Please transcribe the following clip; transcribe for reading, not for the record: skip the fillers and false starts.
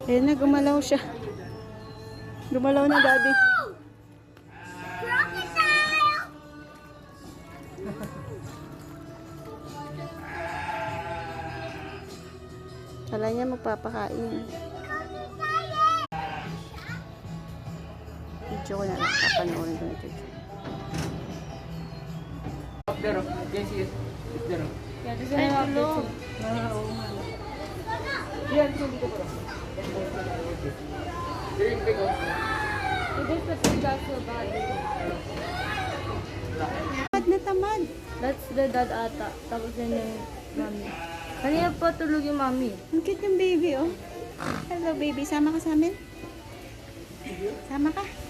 Ayun na, gumalaw siya. Gumalaw na, Daddy. Kala niya magpapakain. Video ko na lang. Papanoorin ko ito. There, yes, yes. There. Yeah, this is an update. Yan, dito bro. Drink big one. It is the big guy so bad. Tamad na tamad. That's the dad ata. Tapos yan yung mommy. Kanina pa tulog yung mommy. Ang cute yung baby, oh. Hello, baby. Sama ka sa amin? Sama ka?